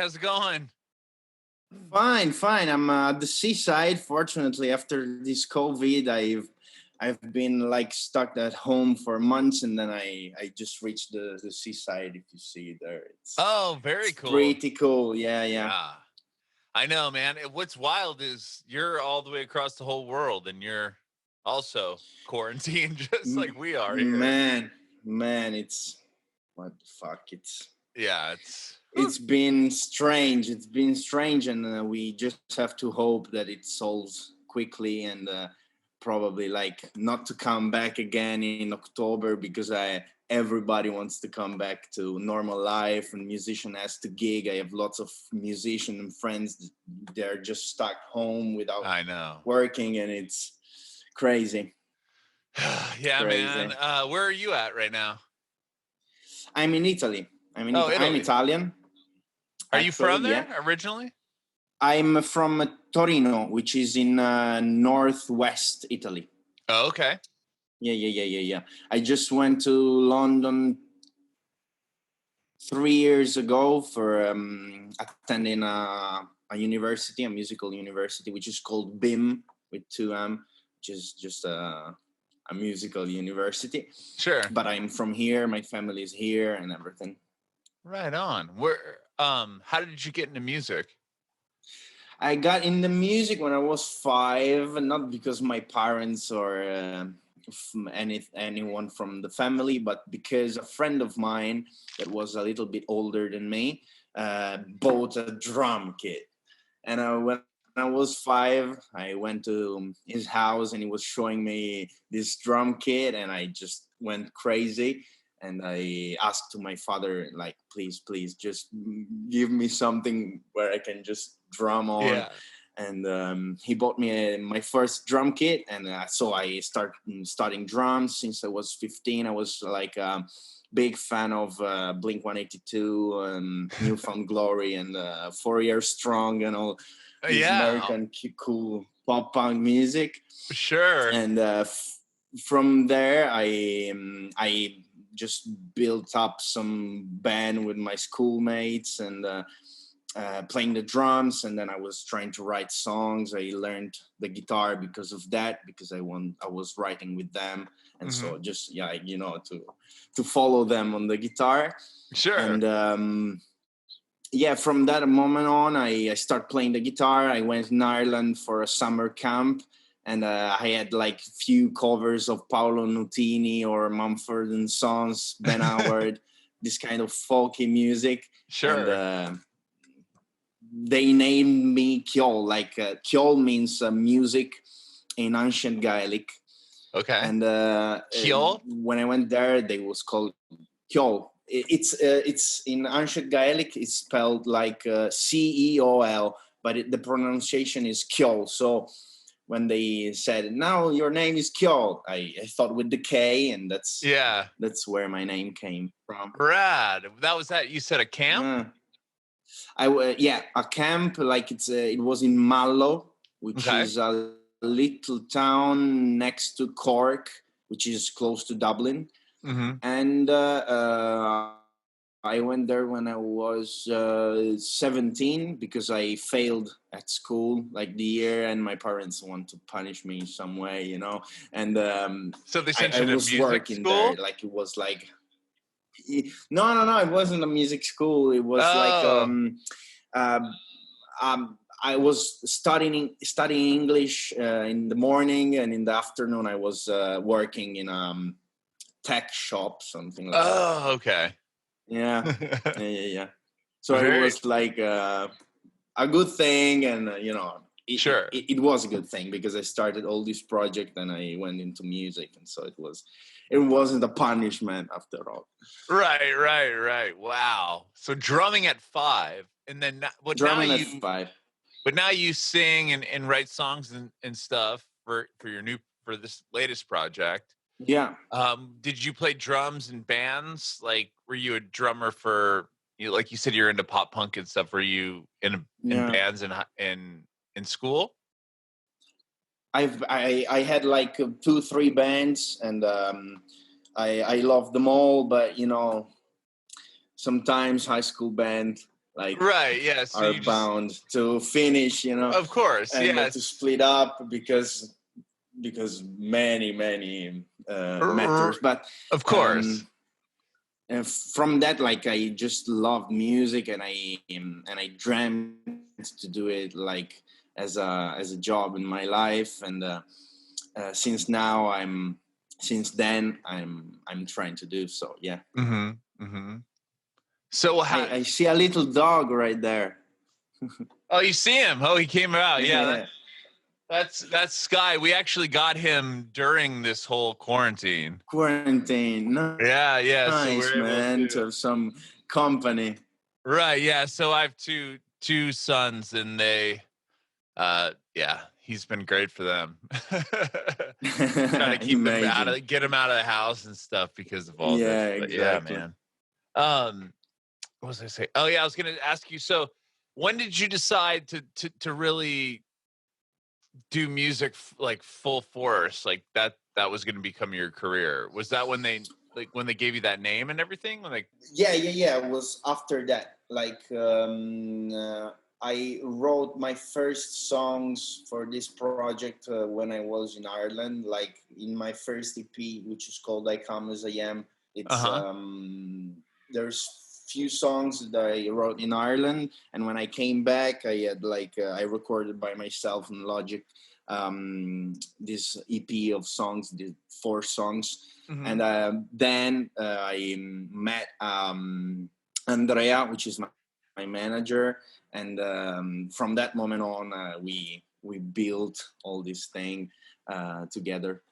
How's it going? Fine. I'm at the seaside. Fortunately, after this COVID, I've been like stuck at home for months, and then I just reached the seaside. If you see there, Oh, very it's cool. pretty cool. Yeah. Yeah. I know, man. What's wild is you're all the way across the whole world and you're also quarantined just like we are here. Man, it's what the fuck? Yeah, It's been strange. And we just have to hope that it solves quickly and probably like not to come back again in October because everybody wants to come back to normal life and musician has to gig. I have lots of musician and friends. They're just stuck home without working, and it's crazy. Yeah, crazy. Man. Where are you at right now? I'm in Italy. I'm Italian. Are you from there originally? I'm from Torino, which is in northwest Italy. Oh, okay. Yeah. I just went to London 3 years ago for attending a university, a musical university, which is called BIM with 2M, which is just a musical university. Sure. But I'm from here. My family is here and everything. Right on. Where? How did you get into music? I got into music when I was 5, not because my parents or anyone from the family, but because a friend of mine that was a little bit older than me bought a drum kit. And when I was 5, I went to his house and he was showing me this drum kit, and I just went crazy. And I asked to my father, like, please, just give me something where I can just drum on. Yeah. And he bought me my first drum kit. And so I started studying drums since I was 15. I was like a big fan of Blink-182, Newfound Glory, and 4 Years Strong, and all this American cool pop punk music. Sure. And from there, I just built up some band with my schoolmates and playing the drums, and then I was trying to write songs. I learned the guitar because of that, because I was writing with them, and so just to follow them on the guitar. Sure. And from that moment on, I started playing the guitar. I went in Ireland for a summer camp. And I had like few covers of Paolo Nutini or Mumford and Sons, Ben Howard, this kind of folky music. Sure. And they named me Kiol. Like Kiol means music in ancient Gaelic. Okay. And Kiol? When I went there, they was called Kiol. It's in ancient Gaelic. It's spelled like Ceol, but the pronunciation is Kiol. So when they said, now your name is Kiol, I thought with the K, and that's where my name came from. Rad. That was that. You said a camp? A camp. Like it was in Mallow, which is a little town next to Cork, which is close to Dublin. Mm-hmm. And I went there when I was 17 because I failed at school like the year, and my parents want to punish me some way, And so they sent you to was music working school? there. Like it was like no, it wasn't a music school. It was I was studying English in the morning, and in the afternoon I was working in tech shop, something like that. Oh, okay. Yeah. So it was like a good thing, and it was a good thing because I started all this project and I went into music, and so it wasn't a punishment after all. Right. Wow. So drumming at 5, and then at 5. But now you sing and write songs and stuff for this latest project. Yeah. Did you play drums in bands? Like, were you a drummer for, like you said, you're into pop punk and stuff. Were you in bands in school? I had like 2-3 bands, and I loved them all, but sometimes high school band like right, yeah. So are bound to finish, of course, and yes, to split up because many matters. But of course. and from that, like, I just love music, and I dreamt to do it like as a job in my life. And since then I'm trying to do so. Yeah. Mm-hmm. Mm-hmm. So I see a little dog right there. Oh, you see him? Oh, he came out. Yeah, Yeah. that's Sky. We actually got him during this whole quarantine. Quarantine. Yeah. So Nice, we're able man, to to. have some company. Right. Yeah. So I have two sons, and he's been great for them. Trying to keep them Imagine. get them out of the house and stuff because of all this. Yeah, But yeah, exactly. man. What was I say? Oh yeah, I was gonna ask you. So, when did you decide to really do music like full force? Like that was gonna become your career? Was that when they gave you that name and everything? When Yeah. It was after that. Like, I wrote my first songs for this project when I was in Ireland. Like, in my first EP, which is called "I Come as I Am." It's there's few songs that I wrote in Ireland, and when I came back, I had I recorded by myself in Logic this EP of songs, the 4 songs. Mm-hmm. And then I met Andrea, which is my manager, and from that moment on, we built all this thing together.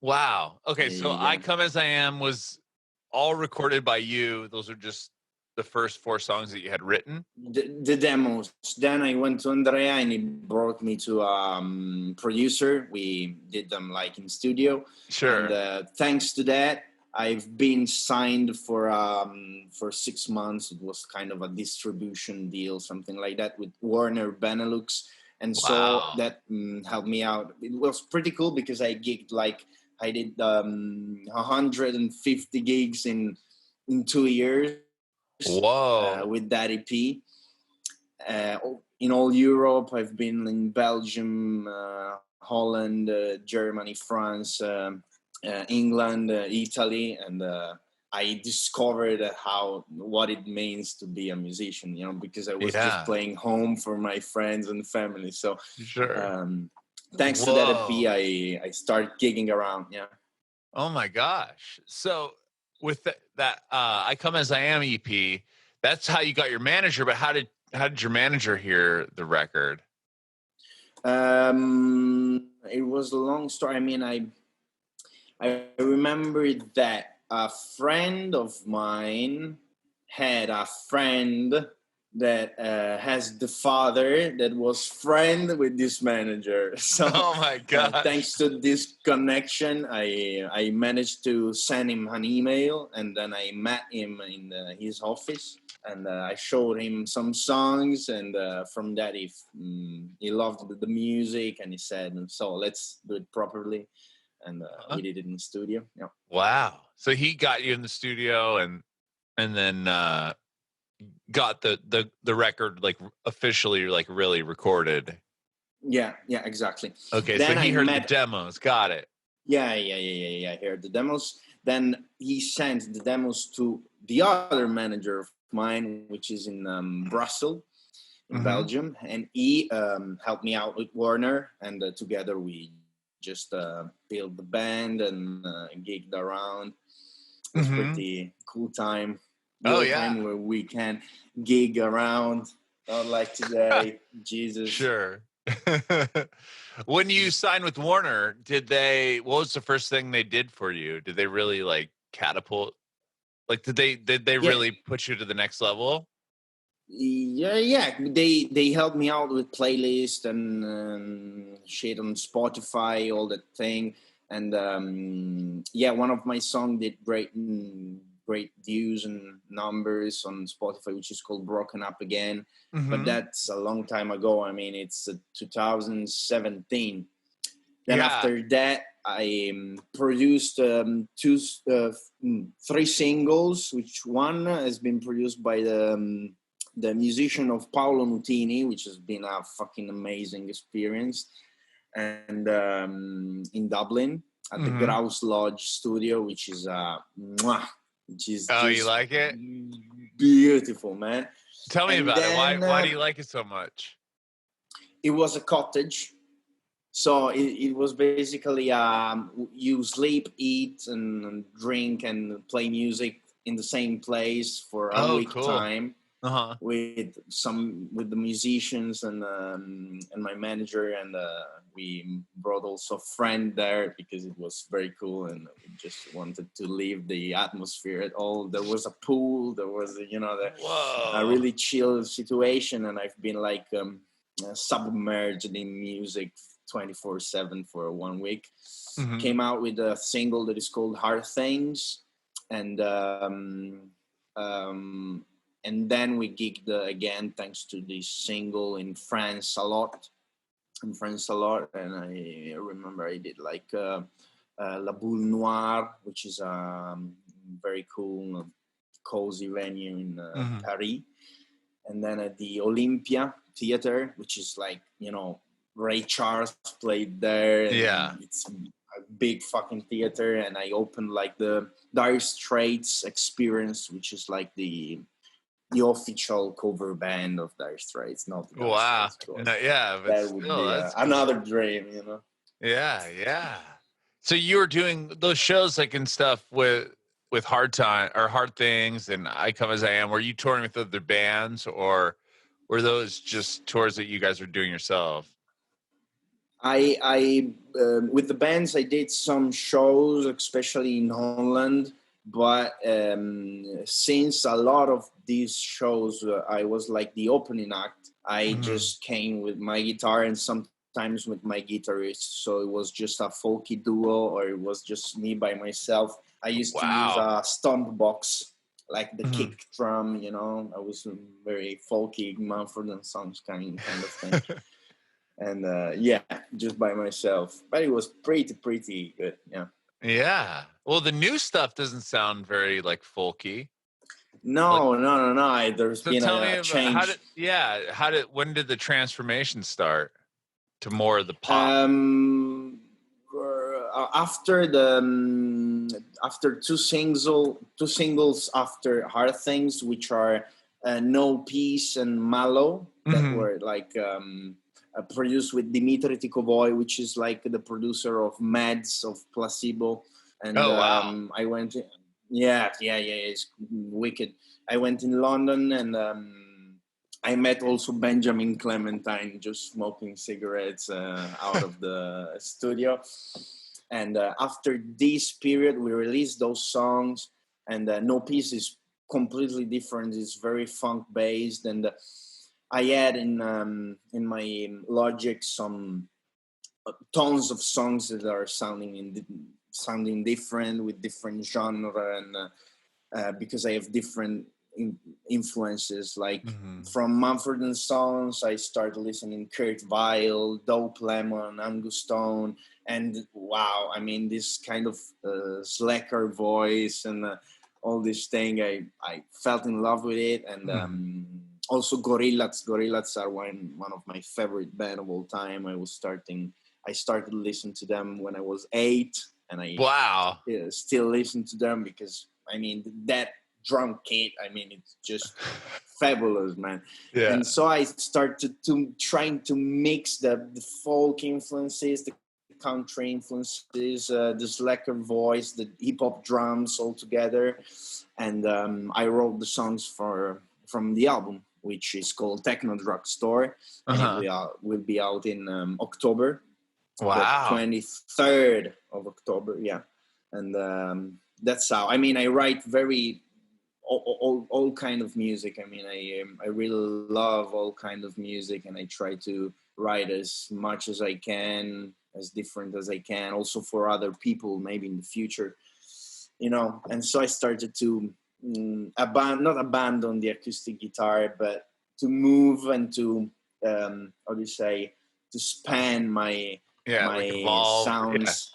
Wow. Okay, so Yeah. "I Come as I Am" was all recorded by you. Those are just the first 4 songs that you had written? The demos. Then I went to Andrea, and he brought me to producer. We did them like in studio. Sure. And thanks to that, I've been signed for 6 months. It was kind of a distribution deal, something like that, with Warner Benelux. And so that helped me out. It was pretty cool because I gigged I did 150 gigs in 2 years. Whoa. With that EP. In all Europe, I've been in Belgium, Holland, Germany, France, England, Italy, and I discovered what it means to be a musician, because I was just playing home for my friends and family. So sure. Thanks to that EP, I started gigging around. Yeah. Oh my gosh. So with that "I Come as I Am" EP, that's how you got your manager. But how did your manager hear the record? It was a long story. I mean, I remember that a friend of mine had a friend that has the father that was friend with this manager. So, oh my god! Thanks to this connection, I managed to send him an email, and then I met him in his office, and I showed him some songs, and from that he loved the music, and he said, "So let's do it properly." And we did it in the studio. Yeah. Wow! So he got you in the studio, and then got the record officially really recorded. Yeah, exactly. Okay, then so he heard the demos. Got it. Yeah. I heard the demos. Then he sent the demos to the other manager of mine, which is in Brussels, in Belgium, and he helped me out with Warner, and together we just built the band and gigged around. It was pretty cool time. Time where we can gig around, not like today. Jesus. Sure. When you signed with Warner, what was the first thing they did for you? Did they really catapult? Did they really put you to the next level? Yeah. They helped me out with playlist and shit on Spotify, all that thing. And one of my songs did great views and numbers on Spotify, which is called "Broken Up Again." But that's a long time ago. I mean, it's 2017. Then after that, I produced 3 singles, which one has been produced by the the musician of Paolo Nutini, which has been a fucking amazing experience, and in Dublin at the Grouse Lodge Studio, which is you like it? Beautiful, man. Tell me about it. Why do you like it so much? It was a cottage. So it was basically you sleep, eat, and drink and play music in the same place for a week time with the musicians and my manager, and we brought also a friend there because it was very cool and we just wanted to leave the atmosphere at all. There was a pool, there was a really chill situation, and I've been like submerged in music 24/7 for 1 week. Came out with a single that is called Hard Things, and then we gigged again thanks to this single in France a lot. And I remember I did like La Boule Noire, which is a very cool, cozy venue in Paris, and then at the Olympia Theater, which is like, Ray Charles played there. And it's a big fucking theater. And I opened like the Dire Straits Experience, which is like the official cover band of Dire Straits, not the Dire Straits. But that would be another dream, Yeah. So you were doing those shows like and stuff with Hard Things and I Come As I Am. Were you touring with other bands, or were those just tours that you guys were doing yourself? I with the bands, I did some shows, especially in Holland. But since a lot of these shows, I was like the opening act. I just came with my guitar and sometimes with my guitarist. So it was just a folky duo, or it was just me by myself. I used to use a stomp box, like the kick drum. I was very folky, Mumford and Sons kind of thing. And just by myself, but it was pretty good. Yeah. Well, the new stuff doesn't sound very like folky. No. There's been a change. When did the transformation start to more of the pop? After two singles after Hard Things, which are No Peace and Mallow, that were like produced with Dimitri Ticovoy, which is like the producer of Meds, of Placebo. And I went, it's wicked. I went in London, and I met also Benjamin Clementine just smoking cigarettes out of the studio. And after this period, we released those songs, and No Peace is completely different. It's very funk based, and I had in my Logic some tons of songs that are sounding different with different genre, and because I have different influences, like from Mumford and Sons, I started listening Kurt Weill, Dope Lemon, Angus Stone, and wow, I mean this kind of slacker voice and all this thing. I fell in love with it, and also Gorillaz are one of my favorite band of all time. I started listening to them when I was 8, and I still listen to them because I mean that drum kit, I mean it's just fabulous, man. Yeah. And so I started trying to mix the folk influences, the country influences, the slacker voice, the hip hop drums all together, and I wrote the songs from the album, which is called Techno Drug Store, and it will be out in October. Wow. The 23rd of October, yeah. And that's how, I mean, I write all kind of music. I mean, I really love all kind of music, and I try to write as much as I can, as different as I can, also for other people, maybe in the future, And so I started to not abandon the acoustic guitar, but to move and to to span my sounds,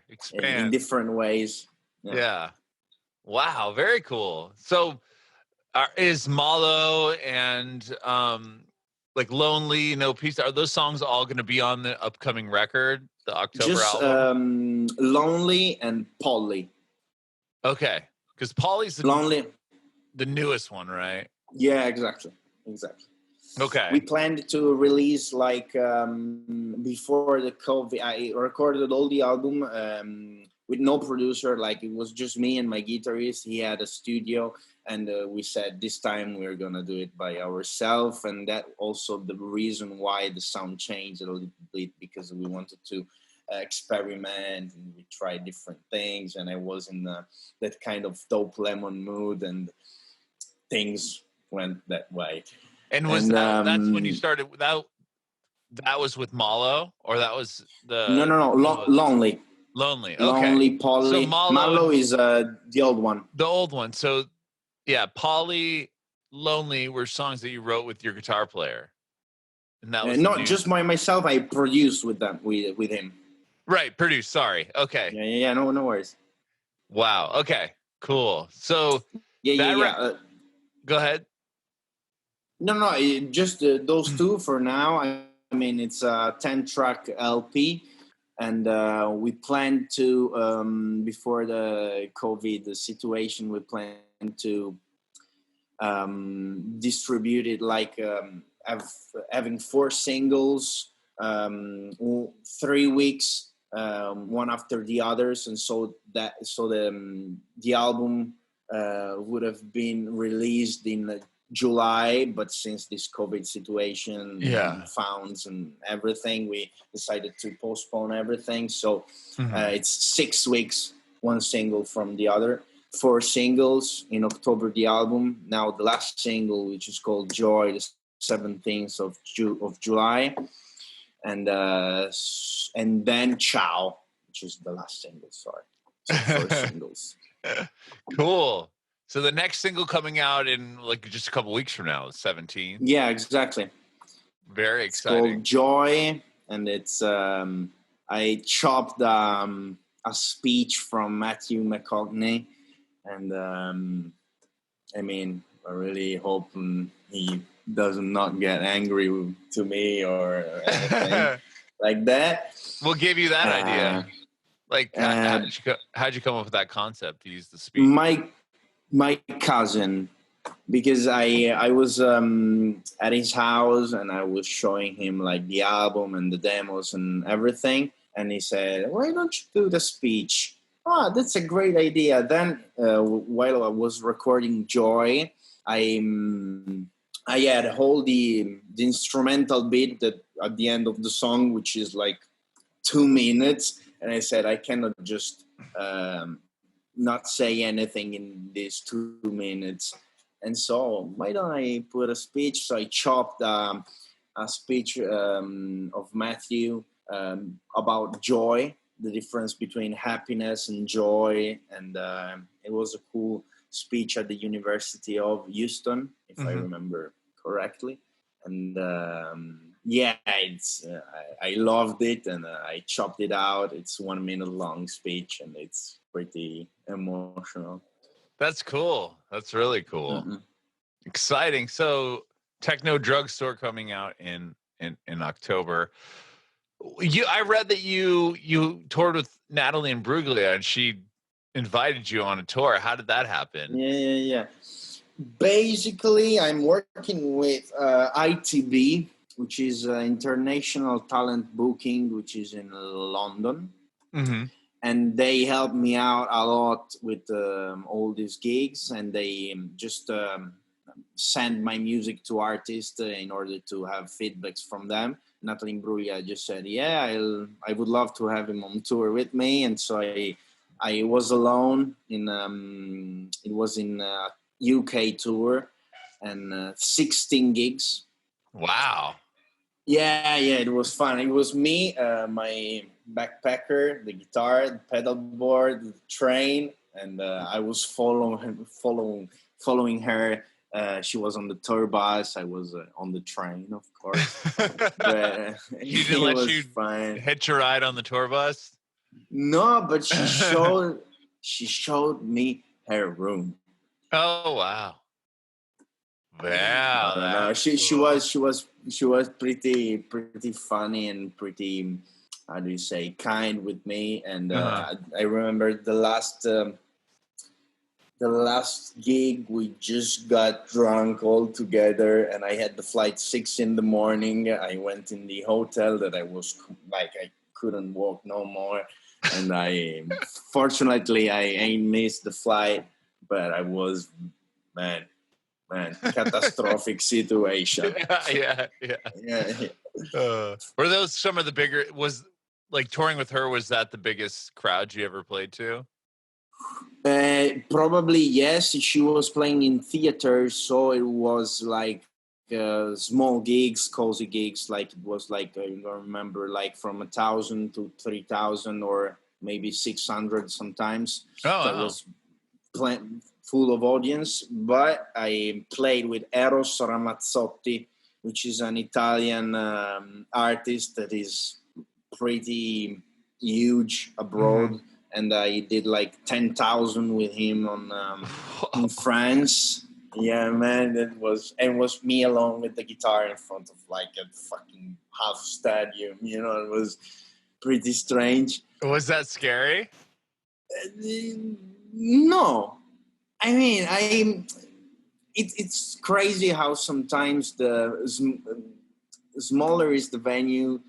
expand in different ways. Wow, very cool. So Is Mallow and like Lonely, No Peace, are those songs all going to be on the upcoming record, the October Just album? Lonely and Polly. Okay, because Polly's Lonely, the newest one, right? Yeah, exactly. Okay. We planned to release like before the COVID. I recorded all the album with no producer. Like it was just me and my guitarist. He had a studio, and we said this time we're gonna do it by ourselves. And that also the reason why the sound changed a little bit, because we wanted to experiment and we tried different things. And I was in that kind of Dope Lemon mood, and things went that way. And that's when you started that was with Mallow, or that was the Lonely. Lonely. Okay. Lonely, Polly. So Mallow is the old one. The old one. So yeah, Polly, Lonely were songs that you wrote with your guitar player. And that was not just myself, I produced with him. Right, produced, sorry. Okay. Yeah, no worries. Wow. Okay. Cool. So go ahead. No, just those two for now. I mean, it's a 10-track LP, and we plan to, before the COVID situation, we plan to distribute it like having 4 singles, 3 weeks, one after the others, and so the album would have been released in July, but since this COVID situation, founds and everything, we decided to postpone everything. So it's 6 weeks, one single from the other. 4 singles in October, the album. Now the last single, which is called Joy, the 17th of July, and then Ciao, which is the last single. Sorry, so 4 singles. Cool. So the next single coming out in like just a couple weeks from now, 17th. Yeah, exactly. Very exciting. It's called Joy, and it's I chopped a speech from Matthew McConaughey, and I mean, I really hope he does not get angry to me or anything like that. We'll give you that idea. Like, how'd you come up with that concept to use the speech? My cousin, because I was at his house and I was showing him like the album and the demos and everything, and he said, "Why don't you do the speech?" Oh, that's a great idea. Then while I was recording Joy, I had all the instrumental bit that at the end of the song, which is like 2 minutes, and I said I cannot just not say anything in these 2 minutes, and so why don't I put a speech? So I chopped a speech of Matthew about joy, the difference between happiness and joy, and it was a cool speech at the University of Houston, if I remember correctly. And it's I loved it, and I chopped it out. It's 1 minute long speech, and it's pretty emotional. That's cool. That's really cool. Exciting. So Techno Drugstore coming out in October. I read that you toured with Natalie and Bruglia, and she invited you on a tour. How did that happen? Yeah. Basically, I'm working with ITB, which is International Talent Booking, which is in London. And they helped me out a lot with all these gigs, and they just send my music to artists in order to have feedbacks from them. Natalie and Bruglia just said, I would love to have him on tour with me. And so I was alone it was in UK tour, and 16 gigs. Wow. Yeah, it was fun. It was me, my backpacker, the guitar, the pedal board, the train, and I was following her. She was on the tour bus. I was on the train, of course. But she didn't let you hitch a ride on the tour bus? No, but she showed me her room. Oh, wow. Yeah, no. She was pretty funny and pretty, how do you say, kind with me. And I remember the last gig, we just got drunk all together, and I had the flight 6 a.m. I went in the hotel that I was like, I couldn't walk no more, and fortunately I missed the flight, but I was, man, catastrophic situation. Yeah. Were those some of the bigger, was like touring with her, was that the biggest crowd you ever played to? Probably yes. She was playing in theaters, so it was like small gigs, cozy gigs. Like it was like, I don't remember, like from 1,000 to 3,000 or maybe 600 sometimes. That was full of audience. But I played with Eros Ramazzotti, which is an Italian artist that is pretty huge abroad. And I did like 10,000 with him in France. Yeah, man, it was me alone with the guitar in front of like a fucking half stadium. You know, it was pretty strange. Was that scary? No, I mean, it's crazy how sometimes the smaller is the venue,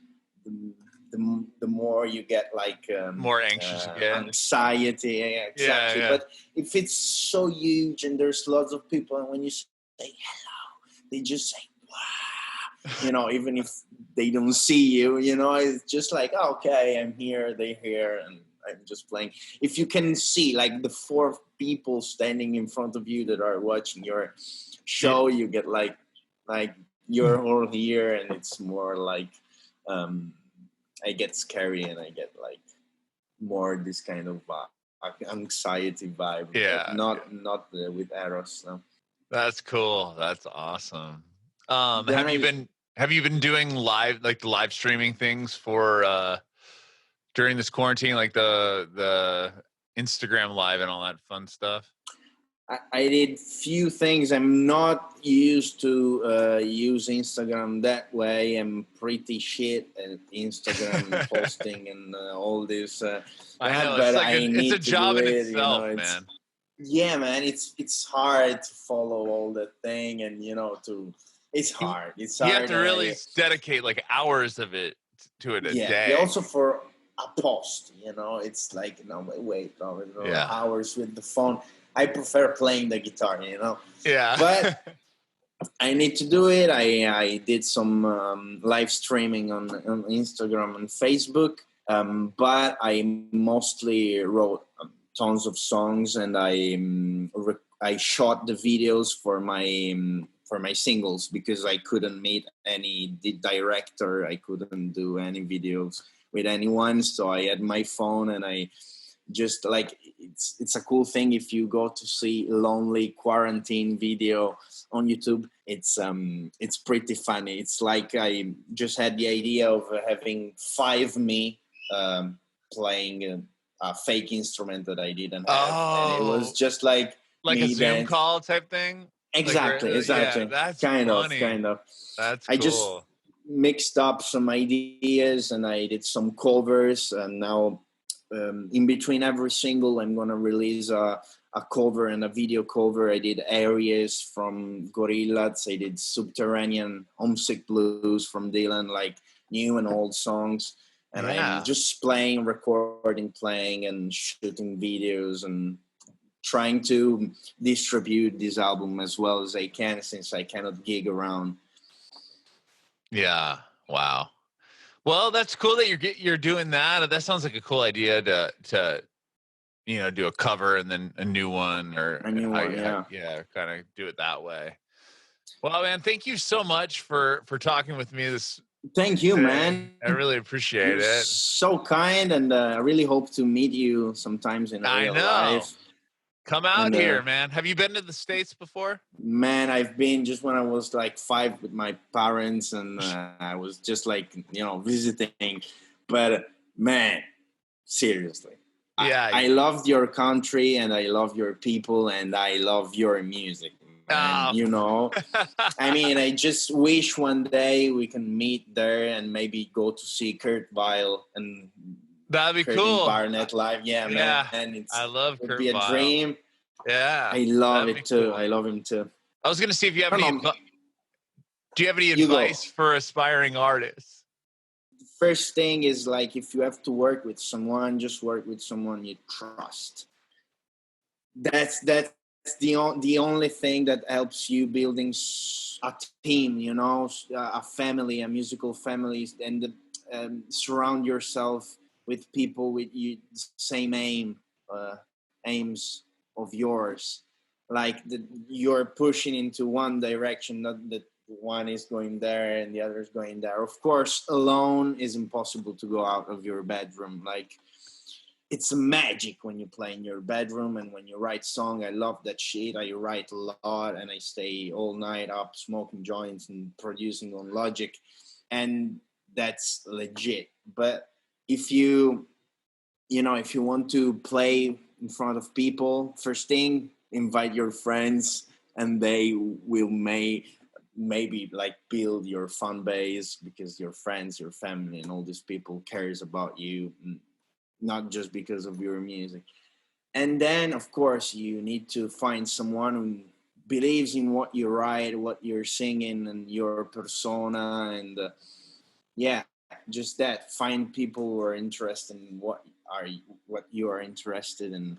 the more you get like more anxious again, anxiety. Exactly. Yeah. But if it's so huge and there's lots of people, and when you say hello, they just say wow. You know, even if they don't see you, you know, it's just like, oh, okay, I'm here, they're here, and I'm just playing. If you can see like the 4 people standing in front of you that are watching your show, you get like you're all here, and it's more like I get scary, and I get like more this kind of anxiety vibe. Yeah. Not with Eros. No. That's cool. That's awesome. Have you been doing live streaming things for during this quarantine, like the Instagram live and all that fun stuff? I did few things. I'm not used to use Instagram that way. I'm pretty shit at Instagram posting and all this. I know, but it's a job in itself, man. Yeah, man, it's hard to follow all that thing, and it's hard. It's hard. You have to really dedicate like hours of it to it a day. Yeah, also for a post, it's like hours with the phone. I prefer playing the guitar, Yeah. But I need to do it. I did some live streaming on Instagram and Facebook, but I mostly wrote tons of songs, and I shot the videos for my singles, because I couldn't meet any director. I couldn't do any videos with anyone, so I had my phone, and I just like it's a cool thing if you go to see lonely quarantine video on YouTube. It's pretty funny. It's like I just had the idea of having 5 me playing a fake instrument that I didn't have, and it was just like a Zoom call type thing. Exactly. Yeah, that's kind funny. of. That's cool. I just mixed up some ideas, and I did some covers, and now in between every single, I'm gonna release a cover and a video cover. I did Aries from Gorillaz. I did Subterranean Homesick Blues from Dylan, like new and old songs. And I'm just recording, playing, and shooting videos, and trying to distribute this album as well as I can, since I cannot gig around. Yeah. Wow. Well, that's cool that you're doing that. That sounds like a cool idea to do a cover and then a new one, or a new one. Kind of do it that way. Well, man, thank you so much for talking with me this. Thank you, man. I really appreciate it. So kind, and I really hope to meet you sometimes in real life. Come out here, man. Have you been to the States before? Man, I've been just when I was like 5 with my parents, and I was just like, visiting. But man, seriously. Yeah. I loved your country, and I love your people, and I love your music, And, you know, I mean, I just wish one day we can meet there and maybe go to see Kurt Weill and that'd be Kurt cool. Barnett live. Yeah, man. I love would Kurt be a Weill. dream. Yeah. I love it too. Cool. I love him too. I was going to see if you have do you have any advice for aspiring artists? The first thing is, like, if you have to work with someone, just work with someone you trust. That's the only thing that helps you building a team, you know, a family, a musical family, and surround yourself with people with you same aims of yours. Like you're pushing into one direction, not that one is going there and the other is going there. Of course, alone is impossible to go out of your bedroom. Like, it's magic when you play in your bedroom and when you write song. I love that shit. I write a lot and I stay all night up smoking joints and producing on Logic, and that's legit. But if you want to play in front of people, first thing, invite your friends, and they will maybe like build your fan base, because your friends, your family, and all these people cares about you, not just because of your music. And then, of course, you need to find someone who believes in what you write, what you're singing, and your persona. And just that. Find people who are interested in what you are interested in.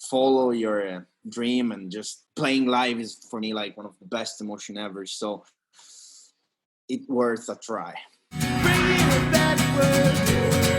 Follow your dream, and just playing live is, for me, like one of the best emotion ever. So it's worth a try. Bring it back.